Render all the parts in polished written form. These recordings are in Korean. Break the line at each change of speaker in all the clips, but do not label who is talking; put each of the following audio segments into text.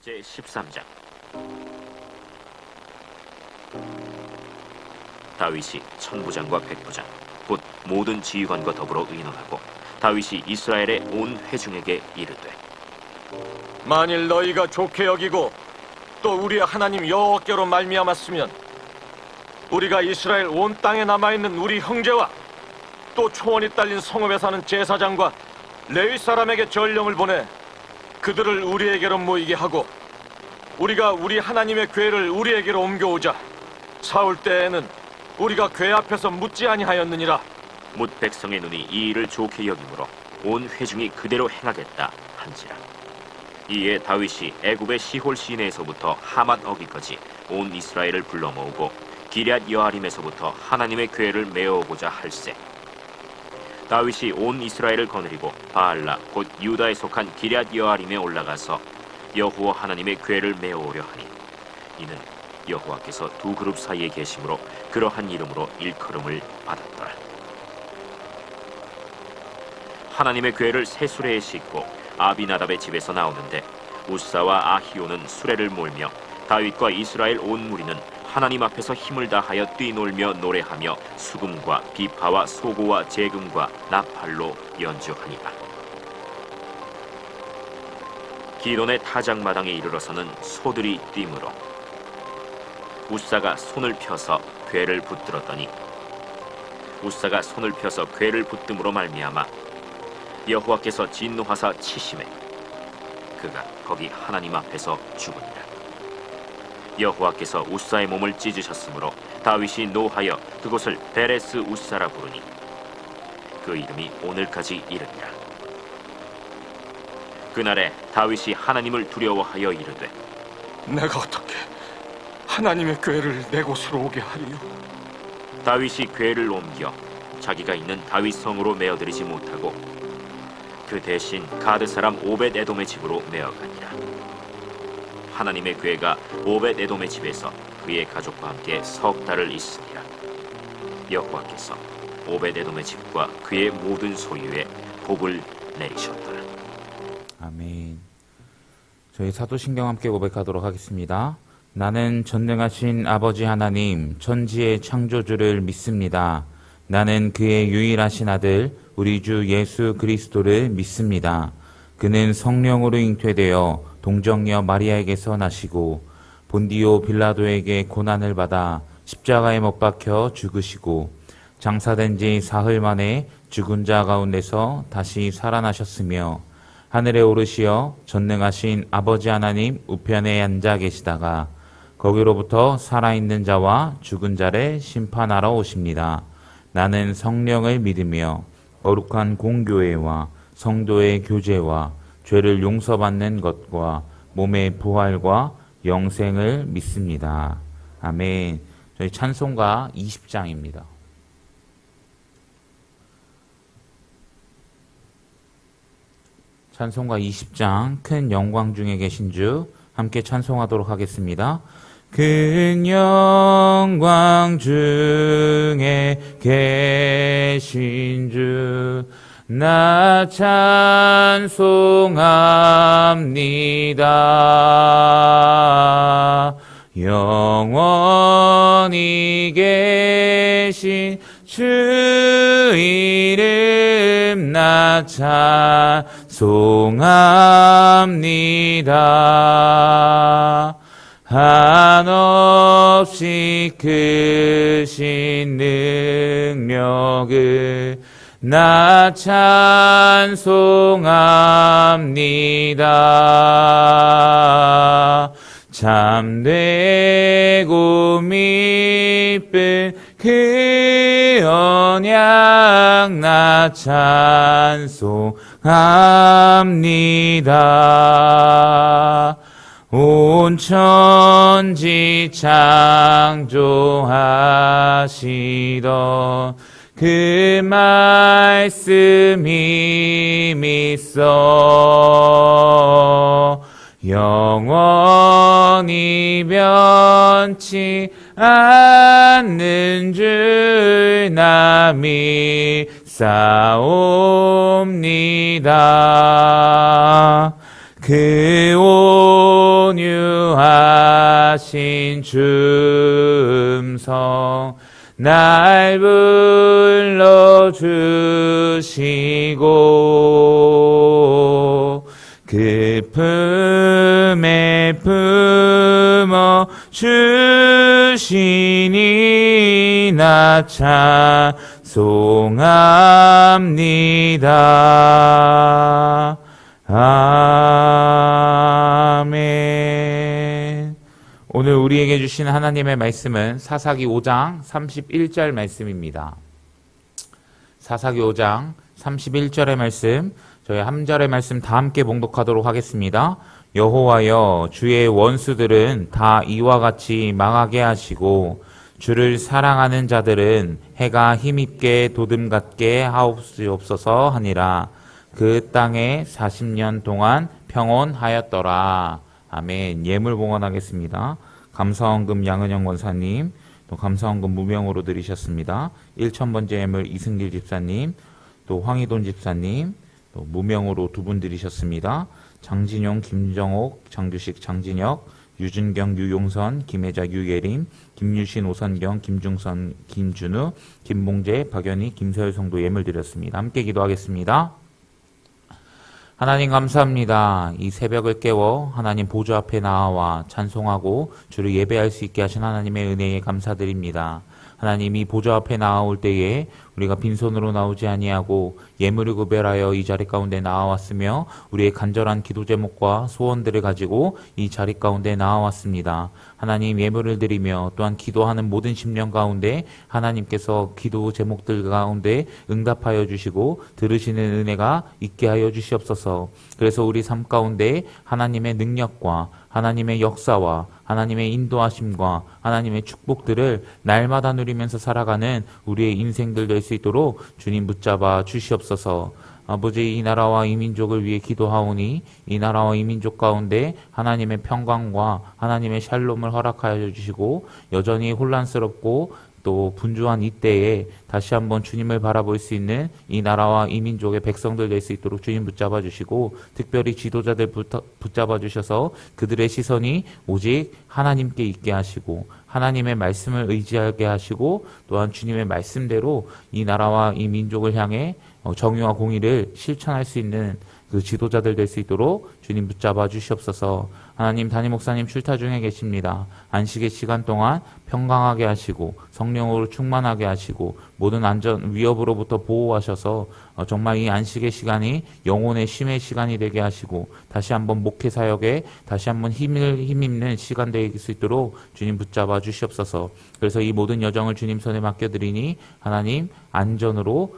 제13장. 다윗이 천부장과 백부장 곧 모든 지휘관과 더불어 의논하고 다윗이 이스라엘의 온 회중에게 이르되,
만일 너희가 좋게 여기고 또 우리의 하나님 여호와께로 말미암았으면 우리가 이스라엘 온 땅에 남아있는 우리 형제와 또 초원이 딸린 성읍에 사는 제사장과 레위 사람에게 전령을 보내 그들을 우리에게로 모이게 하고 우리가 우리 하나님의 궤를 우리에게로 옮겨오자. 사울 때에는 우리가 궤 앞에서 묻지 아니하였느니라.
뭇 백성의 눈이 이 일을 좋게 여김으로 온 회중이 그대로 행하겠다 한지라. 이에 다윗이 애굽의 시홀 시내에서부터 하맛 어기까지 온 이스라엘을 불러 모으고 기럇 여아림에서부터 하나님의 궤를 메어오고자 할세. 다윗이 온 이스라엘을 거느리고 바알라 곧 유다에 속한 기럇 여아림에 올라가서 여호와 하나님의 궤를 메어오려 하니, 이는 여호와께서 두 그룹 사이에 계심으로 그러한 이름으로 일컬음을 받았더라. 하나님의 궤를 새 수레에 싣고 아비나답의 집에서 나오는데 우사와 아히오는 수레를 몰며 다윗과 이스라엘 온 무리는 하나님 앞에서 힘을 다하여 뛰놀며 노래하며 수금과 비파와 소고와 재금과 나팔로 연주하니라. 기돈의 타작마당에 이르러서는 소들이 뛰므로 우사가 손을 펴서 궤를 붙들었더니 우사가 손을 펴서 궤를 붙듦으로 말미암아 여호와께서 진노하사 치심에 그가 거기 하나님 앞에서 죽으니라. 여호와께서 우사의 몸을 찢으셨으므로 다윗이 노하여 그곳을 베레스 우사라 부르니 그 이름이 오늘까지 이르니라. 그날에 다윗이 하나님을 두려워하여 이르되,
내가 어떻게 하나님의 궤를 내 곳으로 오게 하리요?
다윗이 궤를 옮겨 자기가 있는 다윗 성으로 메어들이지 못하고 그 대신 가드 사람 오벳 에돔의 집으로 메어가니라. 하나님의 궤가 오벳 에돔의 집에서 그의 가족과 함께 석 달을 있으니라. 여호와께서 오벳 에돔의 집과 그의 모든 소유에 복을 내리셨더라.
아멘. 저희 사도신경 함께 고백하도록 하겠습니다. 나는 전능하신 아버지 하나님 천지의 창조주를 믿습니다. 나는 그의 유일하신 아들 우리 주 예수 그리스도를 믿습니다. 그는 성령으로 잉태되어 동정녀 마리아에게서 나시고 본디오 빌라도에게 고난을 받아 십자가에 못 박혀 죽으시고 장사된 지 사흘 만에 죽은 자 가운데서 다시 살아나셨으며 하늘에 오르시어 전능하신 아버지 하나님 우편에 앉아 계시다가 거기로부터 살아있는 자와 죽은 자를 심판하러 오십니다. 나는 성령을 믿으며 거룩한 공교회와 성도의 교제와 죄를 용서받는 것과 몸의 부활과 영생을 믿습니다. 아멘. 저희 찬송가 20장입니다. 찬송가 20장 큰 영광 중에 계신 주 함께 찬송하도록 하겠습니다. 큰 영광 중에 계신 주 나 찬송합니다. 영원히 계신 주 이름 나 찬송합니다. 한없이 크신 능력을 나 찬송합니다. 참되고 미쁜 그 언약 나 찬송합니다. 온 천지 창조하시던 그 말씀이 믿어 영원히 변치 않는 줄 나 믿사옵니다. 그 온유하신 줌성 날 불러주시고 그 품에 품어 주시니 나 찬송합니다. 아멘. 오늘 우리에게 주신 하나님의 말씀은 사사기 5장 31절 말씀입니다. 사사기 5장 31절의 말씀, 저희 한 절의 말씀 다 함께 봉독하도록 하겠습니다. 여호와여, 주의 원수들은 다 이와 같이 망하게 하시고 주를 사랑하는 자들은 해가 힘있게 도둠 같게 하옵소서 하니라. 그 땅에 40년 동안 평온하였더라. 아멘. 예물 봉헌하겠습니다. 감사원금 양은영 권사님, 또 감사원금 무명으로 드리셨습니다. 1000번째 예물 이승길 집사님, 또 황희돈 집사님, 또 무명으로 2분 드리셨습니다. 장진용, 김정옥, 장규식, 장진혁, 유준경, 유용선, 김혜자, 유예림, 김유신, 오선경, 김중선, 김준우, 김봉재, 박연희, 김서열 성도 예물 드렸습니다. 함께 기도하겠습니다. 하나님 감사합니다. 이 새벽을 깨워 하나님 보좌 앞에 나와 찬송하고 주를 예배할 수 있게 하신 하나님의 은혜에 감사드립니다. 하나님, 이 보좌 앞에 나아올 때에 우리가 빈손으로 나오지 아니하고 예물을 구별하여 이 자리 가운데 나아왔으며 우리의 간절한 기도 제목과 소원들을 가지고 이 자리 가운데 나아왔습니다. 하나님, 예물을 드리며 또한 기도하는 모든 심령 가운데 하나님께서 기도 제목들 가운데 응답하여 주시고 들으시는 은혜가 있게 하여 주시옵소서. 그래서 우리 삶 가운데 하나님의 능력과 하나님의 역사와 하나님의 인도하심과 하나님의 축복들을 날마다 누리면서 살아가는 우리의 인생들 될 수 있도록 주님 붙잡아 주시옵소서. 아버지, 이 나라와 이 민족을 위해 기도하오니 이 나라와 이 민족 가운데 하나님의 평강과 하나님의 샬롬을 허락하여 주시고 여전히 혼란스럽고 또 분주한 이때에 다시 한번 주님을 바라볼 수 있는 이 나라와 이 민족의 백성들 될 수 있도록 주님 붙잡아 주시고 특별히 지도자들 붙잡아 주셔서 그들의 시선이 오직 하나님께 있게 하시고 하나님의 말씀을 의지하게 하시고 또한 주님의 말씀대로 이 나라와 이 민족을 향해 정의와 공의를 실천할 수 있는 그 지도자들 될 수 있도록 주님 붙잡아 주시옵소서. 하나님, 담임 목사님 출타 중에 계십니다. 안식의 시간 동안 평강하게 하시고 성령으로 충만하게 하시고 모든 안전 위협으로부터 보호하셔서 정말 이 안식의 시간이 영혼의 쉼의 시간이 되게 하시고 다시 한번 목회 사역에 다시 한번 힘입는 시간 될 수 있도록 주님 붙잡아 주시옵소서. 그래서 이 모든 여정을 주님 손에 맡겨드리니 하나님 안전으로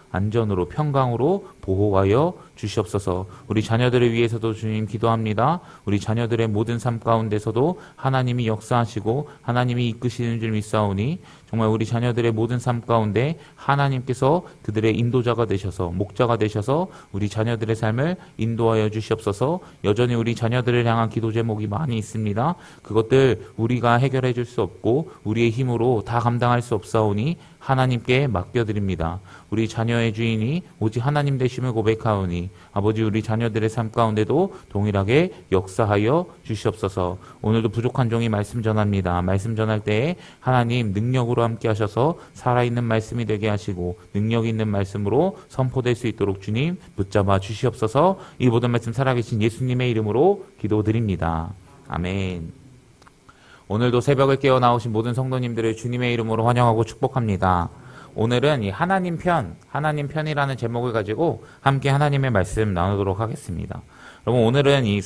평강으로 보호하여 주시옵소서. 우리 자녀들을 위해서도 주님 기도합니다. 우리 자녀들의 모든 삶 가운데서도 하나님이 역사하시고 하나님이 이끄시는 줄 믿사오니 정말 우리 자녀들의 모든 삶 가운데 하나님께서 그들의 인도자가 되셔서 목자가 되셔서 우리 자녀들의 삶을 인도하여 주시옵소서. 여전히 우리 자녀들을 향한 기도 제목이 많이 있습니다. 그것들 우리가 해결해 줄 수 없고 우리의 힘으로 다 감당할 수 없사오니 하나님께 맡겨드립니다. 우리 자녀의 주인이 오직 하나님 되심을 고백하오니 아버지, 우리 자녀들의 삶 가운데도 동일하게 역사하여 주시옵소서. 오늘도 부족한 종이 말씀 전합니다. 말씀 전할 때에 하나님 능력으로 함께 하셔서 살아있는 말씀이 되게 하시고 능력 있는 말씀으로 선포될 수 있도록 주님 붙잡아 주시옵소서. 이 모든 말씀 살아계신 예수님의 이름으로 기도드립니다. 아멘. 오늘도 새벽을 깨어 나오신 모든 성도님들을 주님의 이름으로 환영하고 축복합니다. 오늘은 이 하나님 편이라는 제목을 가지고 함께 하나님의 말씀 나누도록 하겠습니다. 여러분, 오늘은 이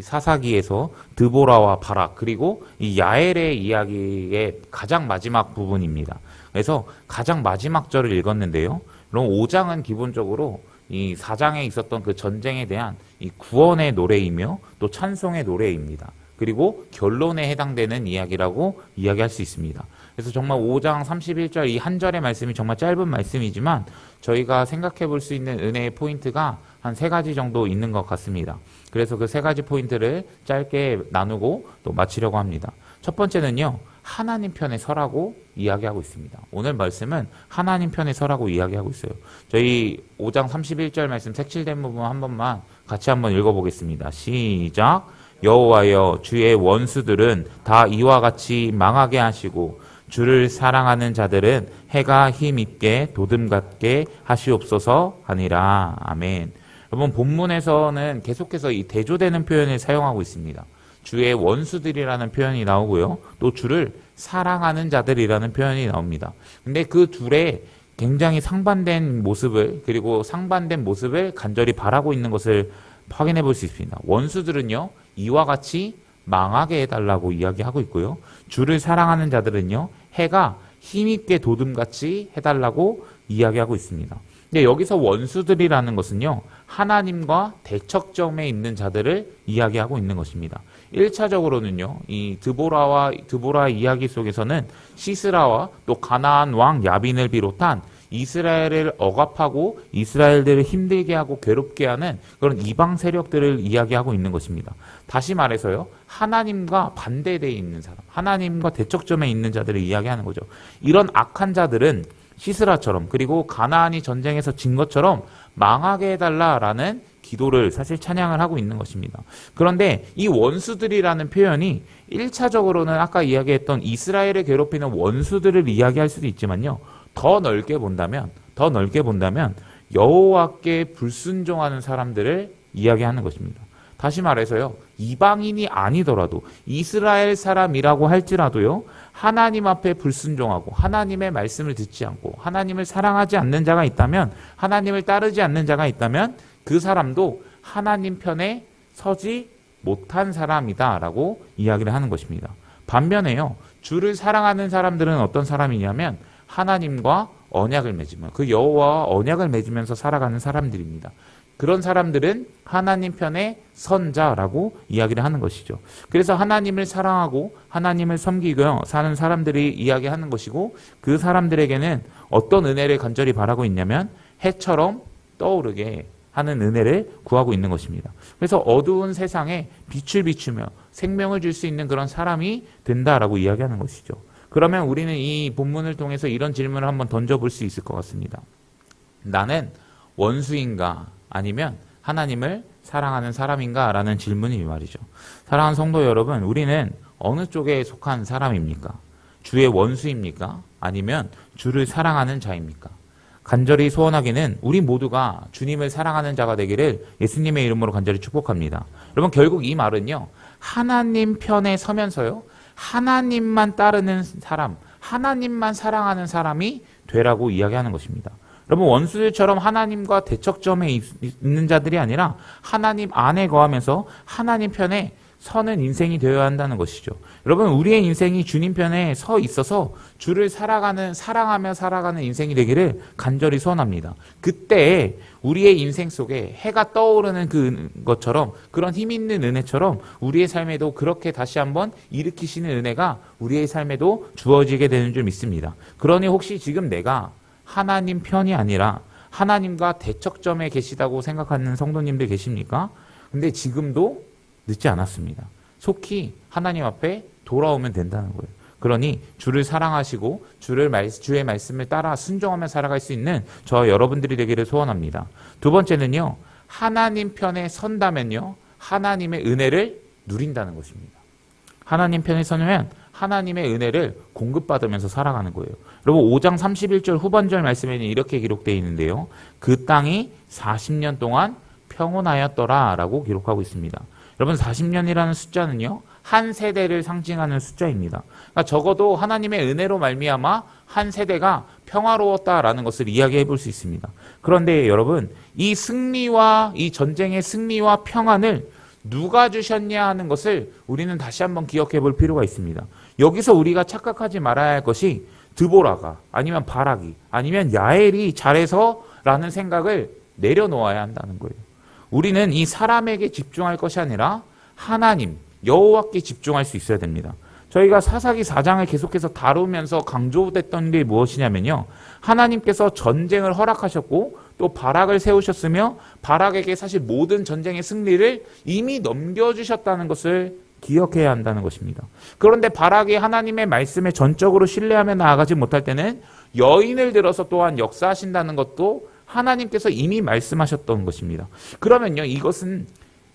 사사기에서 드보라와 바락 그리고 이 야엘의 이야기의 가장 마지막 부분입니다. 그래서 가장 마지막 절을 읽었는데요. 그럼 5장은 기본적으로 이 4장에 있었던 그 전쟁에 대한 이 구원의 노래이며 또 찬송의 노래입니다. 그리고 결론에 해당되는 이야기라고 이야기할 수 있습니다. 그래서 정말 5장 31절 이 한 절의 말씀이 정말 짧은 말씀이지만 저희가 생각해 볼 수 있는 은혜의 포인트가 한 3가지 정도 있는 것 같습니다. 그래서 그 3가지 포인트를 짧게 나누고 또 마치려고 합니다. 첫 번째는요, 하나님 편에 서라고 이야기하고 있습니다. 오늘 말씀은 하나님 편에 서라고 이야기하고 있어요. 저희 5장 31절 말씀 색칠된 부분 한 번만 같이 한번 읽어보겠습니다. 시작. 여호와여 주의 원수들은 다 이와 같이 망하게 하시고 주를 사랑하는 자들은 해가 힘있게 도듬같게 하시옵소서 하니라. 아멘. 여러분 본문에서는 계속해서 이 대조되는 표현을 사용하고 있습니다. 주의 원수들이라는 표현이 나오고요. 또 주를 사랑하는 자들이라는 표현이 나옵니다. 근데 그 둘의 굉장히 상반된 모습을 그리고 상반된 모습을 간절히 바라고 있는 것을 확인해 볼 수 있습니다. 원수들은요. 이와 같이 망하게 해달라고 이야기하고 있고요. 주를 사랑하는 자들은요. 해가 힘있게 도둠같이 해달라고 이야기하고 있습니다. 근데 여기서 원수들이라는 것은요. 하나님과 대척점에 있는 자들을 이야기하고 있는 것입니다. 1차적으로는요. 이 드보라 이야기 속에서는 시스라와 또 가나안 왕 야빈을 비롯한 이스라엘을 억압하고 이스라엘들을 힘들게 하고 괴롭게 하는 그런 이방 세력들을 이야기하고 있는 것입니다. 다시 말해서요. 하나님과 반대되어 있는 사람, 하나님과 대척점에 있는 자들을 이야기하는 거죠. 이런 악한 자들은 시스라처럼 그리고 가나안이 전쟁에서 진 것처럼 망하게 해달라라는 기도를 사실 찬양을 하고 있는 것입니다. 그런데 이 원수들이라는 표현이 1차적으로는 아까 이야기했던 이스라엘을 괴롭히는 원수들을 이야기할 수도 있지만요. 더 넓게 본다면 여호와께 불순종하는 사람들을 이야기하는 것입니다. 다시 말해서요. 이방인이 아니더라도 이스라엘 사람이라고 할지라도요. 하나님 앞에 불순종하고 하나님의 말씀을 듣지 않고 하나님을 사랑하지 않는 자가 있다면 하나님을 따르지 않는 자가 있다면 그 사람도 하나님 편에 서지 못한 사람이다라고 이야기를 하는 것입니다. 반면에요. 주를 사랑하는 사람들은 어떤 사람이냐면 하나님과 언약을 맺으며 그 여호와와 언약을 맺으면서 살아가는 사람들입니다. 그런 사람들은 하나님 편에 선 자라고 이야기를 하는 것이죠. 그래서 하나님을 사랑하고 하나님을 섬기고 사는 사람들이 이야기하는 것이고 그 사람들에게는 어떤 은혜를 간절히 바라고 있냐면 해처럼 떠오르게 하는 은혜를 구하고 있는 것입니다. 그래서 어두운 세상에 빛을 비추며 생명을 줄 수 있는 그런 사람이 된다라고 이야기하는 것이죠. 그러면 우리는 이 본문을 통해서 이런 질문을 한번 던져볼 수 있을 것 같습니다. 나는 원수인가 아니면 하나님을 사랑하는 사람인가 라는 질문이 말이죠. 사랑하는 성도 여러분, 우리는 어느 쪽에 속한 사람입니까? 주의 원수입니까? 아니면 주를 사랑하는 자입니까? 간절히 소원하기는 우리 모두가 주님을 사랑하는 자가 되기를 예수님의 이름으로 간절히 축복합니다. 여러분 결국 이 말은요. 하나님 편에 서면서요. 하나님만 따르는 사람, 하나님만 사랑하는 사람이 되라고 이야기하는 것입니다. 여러분 원수들처럼 하나님과 대척점에 있는 자들이 아니라 하나님 안에 거하면서 하나님 편에 서는 인생이 되어야 한다는 것이죠. 여러분 우리의 인생이 주님 편에 서 있어서 주를 사랑하며 살아가는 인생이 되기를 간절히 소원합니다. 그때 우리의 인생 속에 해가 떠오르는 그것처럼 그런 힘 있는 은혜처럼 우리의 삶에도 그렇게 다시 한번 일으키시는 은혜가 우리의 삶에도 주어지게 되는 줄 믿습니다. 그러니 혹시 지금 내가 하나님 편이 아니라 하나님과 대척점에 계시다고 생각하는 성도님들 계십니까? 근데 지금도 늦지 않았습니다. 속히 하나님 앞에 돌아오면 된다는 거예요. 그러니 주를 사랑하시고 주의 말씀을 따라 순종하며 살아갈 수 있는 저와 여러분들이 되기를 소원합니다. 두 번째는요. 하나님 편에 선다면요. 하나님의 은혜를 누린다는 것입니다. 하나님 편에 서면 하나님의 은혜를 공급받으면서 살아가는 거예요. 여러분 5장 31절 후반절 말씀에는 이렇게 기록되어 있는데요. 그 땅이 40년 동안 평온하였더라 라고 기록하고 있습니다. 여러분 40년이라는 숫자는요. 한 세대를 상징하는 숫자입니다. 그러니까 적어도 하나님의 은혜로 말미암아 한 세대가 평화로웠다라는 것을 이야기해 볼 수 있습니다. 그런데 여러분 이 승리와 이 전쟁의 승리와 평안을 누가 주셨냐 하는 것을 우리는 다시 한번 기억해 볼 필요가 있습니다. 여기서 우리가 착각하지 말아야 할 것이 드보라가 아니면 바락이 아니면 야엘이 잘해서라는 생각을 내려놓아야 한다는 거예요. 우리는 이 사람에게 집중할 것이 아니라 하나님, 여호와께 집중할 수 있어야 됩니다. 저희가 사사기 4장을 계속해서 다루면서 강조됐던 게 무엇이냐면요. 하나님께서 전쟁을 허락하셨고 또 바락을 세우셨으며 바락에게 사실 모든 전쟁의 승리를 이미 넘겨주셨다는 것을 기억해야 한다는 것입니다. 그런데 바락이 하나님의 말씀에 전적으로 신뢰하며 나아가지 못할 때는 여인을 들어서 또한 역사하신다는 것도 하나님께서 이미 말씀하셨던 것입니다. 그러면요, 이것은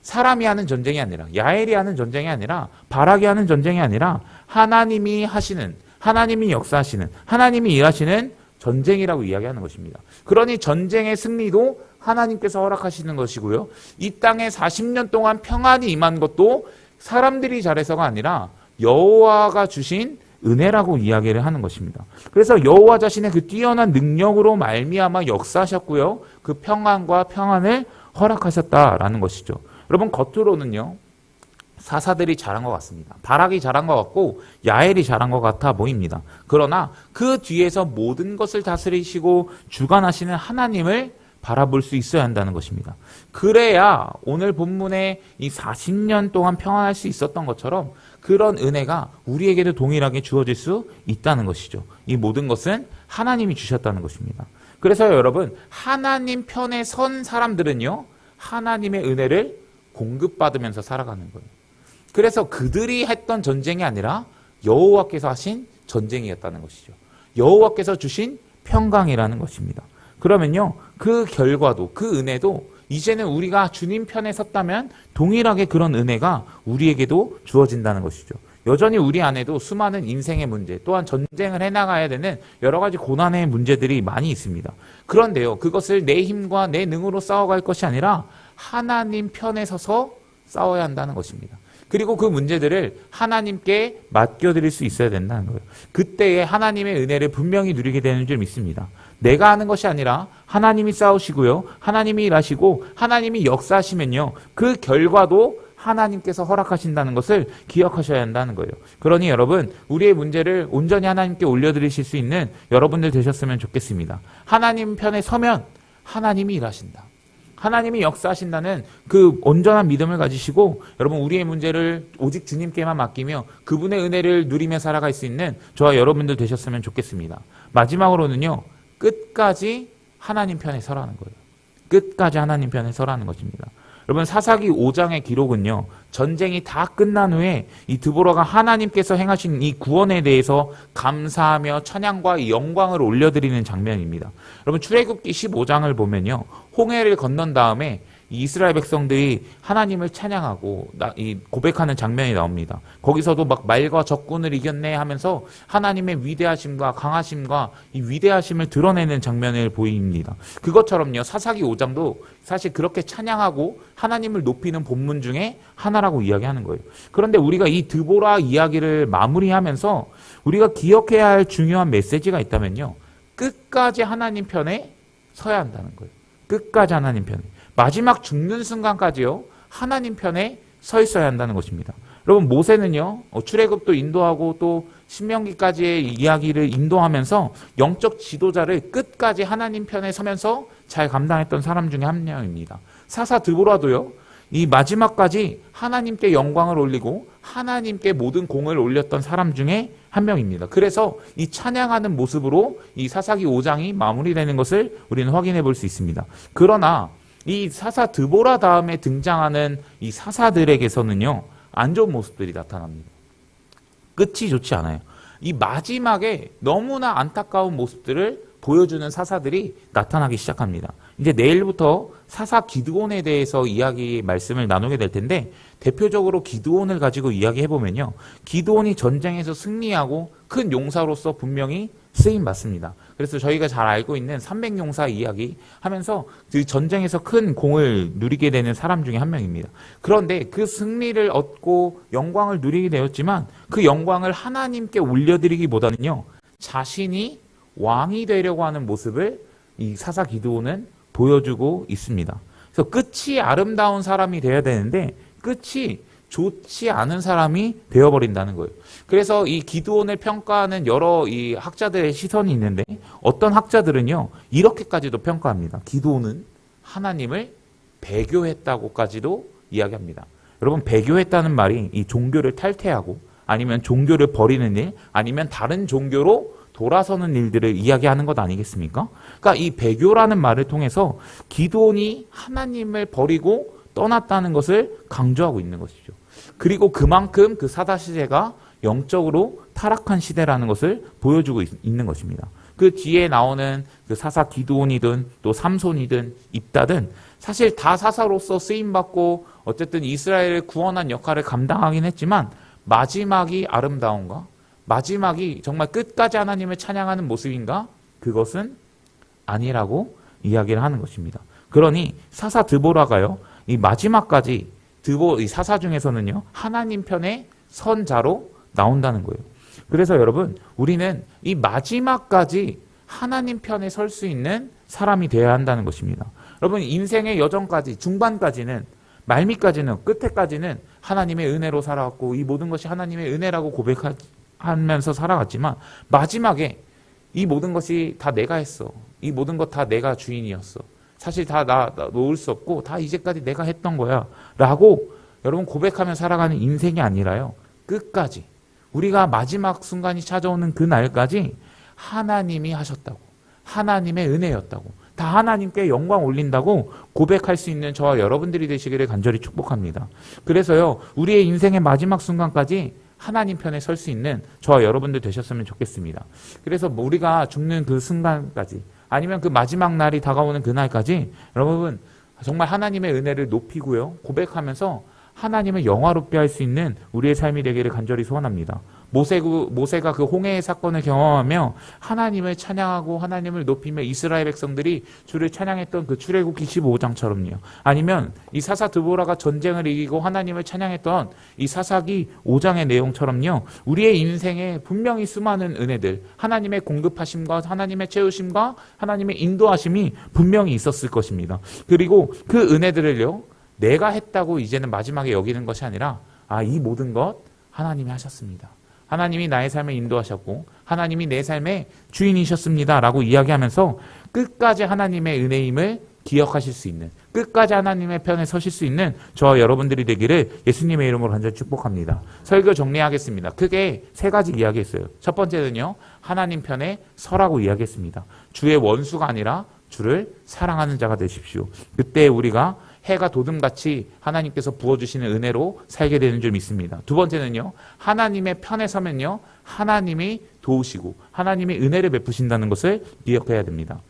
사람이 하는 전쟁이 아니라, 야엘이 하는 전쟁이 아니라, 바락이 하는 전쟁이 아니라 하나님이 하시는, 하나님이 역사하시는, 하나님이 일하시는 전쟁이라고 이야기하는 것입니다. 그러니 전쟁의 승리도 하나님께서 허락하시는 것이고요, 이 땅에 40년 동안 평안이 임한 것도 사람들이 잘해서가 아니라 여호와가 주신 은혜라고 이야기를 하는 것입니다. 그래서 여호와 자신의 그 뛰어난 능력으로 말미암아 역사하셨고요, 그 평안과 평안을 허락하셨다라는 것이죠. 여러분, 겉으로는요, 사사들이 잘한 것 같습니다. 바락이 잘한 것 같고 야엘이 잘한 것 같아 보입니다. 그러나 그 뒤에서 모든 것을 다스리시고 주관하시는 하나님을 바라볼 수 있어야 한다는 것입니다. 그래야 오늘 본문에 이 40년 동안 평안할 수 있었던 것처럼 그런 은혜가 우리에게도 동일하게 주어질 수 있다는 것이죠. 이 모든 것은 하나님이 주셨다는 것입니다. 그래서 여러분, 하나님 편에 선 사람들은요, 하나님의 은혜를 공급받으면서 살아가는 거예요. 그래서 그들이 했던 전쟁이 아니라 여호와께서 하신 전쟁이었다는 것이죠. 여호와께서 주신 평강이라는 것입니다. 그러면요, 그 결과도, 그 은혜도 이제는 우리가 주님 편에 섰다면 동일하게 그런 은혜가 우리에게도 주어진다는 것이죠. 여전히 우리 안에도 수많은 인생의 문제, 또한 전쟁을 해나가야 되는 여러 가지 고난의 문제들이 많이 있습니다. 그런데요, 그것을 내 힘과 내 능으로 싸워갈 것이 아니라 하나님 편에 서서 싸워야 한다는 것입니다. 그리고 그 문제들을 하나님께 맡겨드릴 수 있어야 된다는 거예요. 그때에 하나님의 은혜를 분명히 누리게 되는 줄 믿습니다. 내가 하는 것이 아니라 하나님이 싸우시고요, 하나님이 일하시고 하나님이 역사하시면요, 그 결과도 하나님께서 허락하신다는 것을 기억하셔야 한다는 거예요. 그러니 여러분, 우리의 문제를 온전히 하나님께 올려드리실 수 있는 여러분들 되셨으면 좋겠습니다. 하나님 편에 서면 하나님이 일하신다, 하나님이 역사하신다는 그 온전한 믿음을 가지시고, 여러분, 우리의 문제를 오직 주님께만 맡기며 그분의 은혜를 누리며 살아갈 수 있는 저와 여러분들 되셨으면 좋겠습니다. 마지막으로는요, 끝까지 하나님 편에 서라는 거예요. 끝까지 하나님 편에 서라는 것입니다. 여러분, 사사기 5장의 기록은요, 전쟁이 다 끝난 후에 이 드보라가 하나님께서 행하신 이 구원에 대해서 감사하며 찬양과 영광을 올려드리는 장면입니다. 여러분, 출애굽기 15장을 보면요, 홍해를 건넌 다음에 이 이스라엘 백성들이 하나님을 찬양하고 고백하는 장면이 나옵니다. 거기서도 막 말과 적군을 이겼네 하면서 하나님의 위대하심과 강하심과 이 위대하심을 드러내는 장면을 보입니다. 그것처럼요, 사사기 5장도 사실 그렇게 찬양하고 하나님을 높이는 본문 중에 하나라고 이야기하는 거예요. 그런데 우리가 이 드보라 이야기를 마무리하면서 우리가 기억해야 할 중요한 메시지가 있다면요, 끝까지 하나님 편에 서야 한다는 거예요. 끝까지 하나님 편에, 마지막 죽는 순간까지요, 하나님 편에 서 있어야 한다는 것입니다. 여러분, 모세는요, 출애굽도 인도하고 또 신명기까지의 이야기를 인도하면서 영적 지도자를 끝까지 하나님 편에 서면서 잘 감당했던 사람 중에 한 명입니다. 사사 드보라도요, 이 마지막까지 하나님께 영광을 올리고 하나님께 모든 공을 올렸던 사람 중에 한 명입니다. 그래서 이 찬양하는 모습으로 이 사사기 5장이 마무리되는 것을 우리는 확인해 볼 수 있습니다. 그러나 이 사사 드보라 다음에 등장하는 이 사사들에게서는요, 안 좋은 모습들이 나타납니다. 끝이 좋지 않아요. 이 마지막에 너무나 안타까운 모습들을 보여주는 사사들이 나타나기 시작합니다. 이제 내일부터 사사 기드온에 대해서 말씀을 나누게 될 텐데, 대표적으로 기드온을 가지고 이야기해보면요, 기드온이 전쟁에서 승리하고 큰 용사로서 분명히 쓰임받습니다. 그래서 저희가 잘 알고 있는 300용사 이야기 하면서 그 전쟁에서 큰 공을 누리게 되는 사람 중에 한 명입니다. 그런데 그 승리를 얻고 영광을 누리게 되었지만 그 영광을 하나님께 올려드리기보다는요, 자신이 왕이 되려고 하는 모습을 이 사사 기드온은 보여주고 있습니다. 그래서 끝이 아름다운 사람이 되어야 되는데 끝이 좋지 않은 사람이 되어버린다는 거예요. 그래서 이 기드온을 평가하는 여러 이 학자들의 시선이 있는데, 어떤 학자들은요, 이렇게까지도 평가합니다. 기드온은 하나님을 배교했다고까지도 이야기합니다. 여러분, 배교했다는 말이 이 종교를 탈퇴하고 아니면 종교를 버리는 일, 아니면 다른 종교로 돌아서는 일들을 이야기하는 것 아니겠습니까? 그러니까 이 배교라는 말을 통해서 기드온이 하나님을 버리고 떠났다는 것을 강조하고 있는 것이죠. 그리고 그만큼 그 사사 시대가 영적으로 타락한 시대라는 것을 보여주고 있는 것입니다. 그 뒤에 나오는 그 사사 기드온이든 또 삼손이든 입다든 사실 다 사사로서 쓰임받고 어쨌든 이스라엘을 구원한 역할을 감당하긴 했지만 마지막이 아름다운가? 마지막이 정말 끝까지 하나님을 찬양하는 모습인가? 그것은 아니라고 이야기를 하는 것입니다. 그러니 사사 드보라가요, 이 마지막까지 이 사사 중에서는요, 하나님 편의 선자로 나온다는 거예요. 그래서 여러분, 우리는 이 마지막까지 하나님 편에 설 수 있는 사람이 되어야 한다는 것입니다. 여러분, 인생의 여정까지, 중반까지는, 말미까지는, 끝에까지는 하나님의 은혜로 살아왔고 이 모든 것이 하나님의 은혜라고 고백하면서 살아갔지만 마지막에 이 모든 것이 다 내가 했어. 이 모든 것 다 내가 주인이었어. 사실 다 나 놓을 수 없고 다 이제까지 내가 했던 거야 라고 여러분 고백하며 살아가는 인생이 아니라요, 끝까지 우리가 마지막 순간이 찾아오는 그 날까지 하나님이 하셨다고, 하나님의 은혜였다고, 다 하나님께 영광 올린다고 고백할 수 있는 저와 여러분들이 되시기를 간절히 축복합니다. 그래서요, 우리의 인생의 마지막 순간까지 하나님 편에 설 수 있는 저와 여러분들 되셨으면 좋겠습니다. 그래서 우리가 죽는 그 순간까지, 아니면 그 마지막 날이 다가오는 그날까지 여러분 정말 하나님의 은혜를 높이고요, 고백하면서 하나님을 영화롭게 할 수 있는 우리의 삶이 되기를 간절히 소원합니다. 모세가 그 홍해의 사건을 경험하며 하나님을 찬양하고 하나님을 높이며 이스라엘 백성들이 주를 찬양했던 그 출애굽기 15장처럼요. 아니면 이 사사 드보라가 전쟁을 이기고 하나님을 찬양했던 이 사사기 5장의 내용처럼요. 우리의 인생에 분명히 수많은 은혜들, 하나님의 공급하심과 하나님의 채우심과 하나님의 인도하심이 분명히 있었을 것입니다. 그리고 그 은혜들을요, 내가 했다고 이제는 마지막에 여기는 것이 아니라 이 모든 것 하나님이 하셨습니다. 하나님이 나의 삶을 인도하셨고 하나님이 내 삶의 주인이셨습니다 라고 이야기하면서 끝까지 하나님의 은혜임을 기억하실 수 있는, 끝까지 하나님의 편에 서실 수 있는 저와 여러분들이 되기를 예수님의 이름으로 간절히 축복합니다. 설교 정리하겠습니다. 크게 세 가지 이야기했어요. 첫 번째는요, 하나님 편에 서라고 이야기했습니다. 주의 원수가 아니라 주를 사랑하는 자가 되십시오. 그때 우리가 해가 돋음같이 하나님께서 부어주시는 은혜로 살게 되는 줄 믿습니다. 두 번째는요, 하나님의 편에 서면요, 하나님이 도우시고 하나님의 은혜를 베푸신다는 것을 기억해야 됩니다.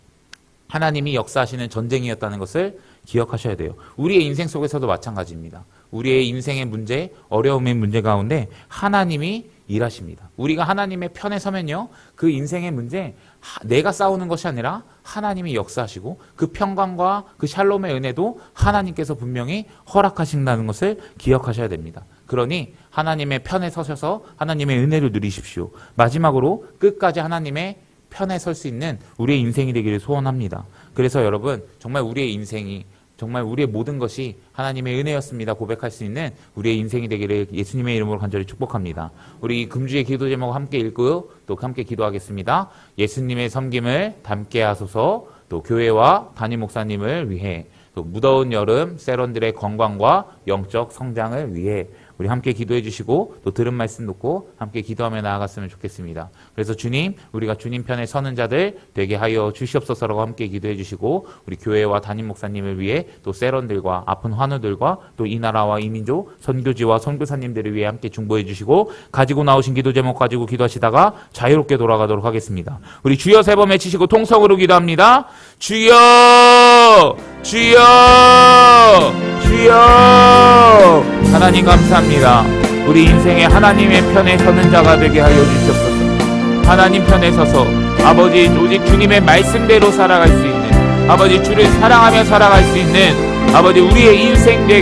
하나님이 역사하시는 전쟁이었다는 것을 기억하셔야 돼요. 우리의 인생 속에서도 마찬가지입니다. 우리의 인생의 문제, 어려움의 문제 가운데 하나님이 일하십니다. 우리가 하나님의 편에 서면요, 그 인생의 문제 내가 싸우는 것이 아니라 하나님이 역사하시고 그 평강과 그 샬롬의 은혜도 하나님께서 분명히 허락하신다는 것을 기억하셔야 됩니다. 그러니 하나님의 편에 서셔서 하나님의 은혜를 누리십시오. 마지막으로 끝까지 하나님의 편에 설 수 있는 우리의 인생이 되기를 소원합니다. 그래서 여러분, 정말 우리의 인생이, 정말 우리의 모든 것이 하나님의 은혜였습니다 고백할 수 있는 우리의 인생이 되기를 예수님의 이름으로 간절히 축복합니다. 우리 금주의 기도 제목 함께 읽고 또 함께 기도하겠습니다. 예수님의 섬김을 닮게 하소서. 또 교회와 담임 목사님을 위해, 또 무더운 여름 세런들의 건강과 영적 성장을 위해 우리 함께 기도해 주시고 또 들은 말씀 듣고 함께 기도하며 나아갔으면 좋겠습니다. 그래서 주님, 우리가 주님 편에 서는 자들 되게 하여 주시옵소서라고 함께 기도해 주시고 우리 교회와 담임 목사님을 위해 또 세런들과 아픈 환우들과 또 이 나라와 이 민족 선교지와 선교사님들을 위해 함께 중보해 주시고 가지고 나오신 기도 제목 가지고 기도하시다가 자유롭게 돌아가도록 하겠습니다. 우리 주여 세 번 외치시고 통성으로 기도합니다. 주여, 주여, 주여. 하나님 감사합니다. 우리 인생에 하나님의 편에 서는 자가 되게 하여 주시옵소서. 하나님 편에 서서 아버지 오직 주님의 말씀대로 살아갈 수 있는, 아버지 주를 사랑하며 살아갈 수 있는 아버지 우리의 인생 되게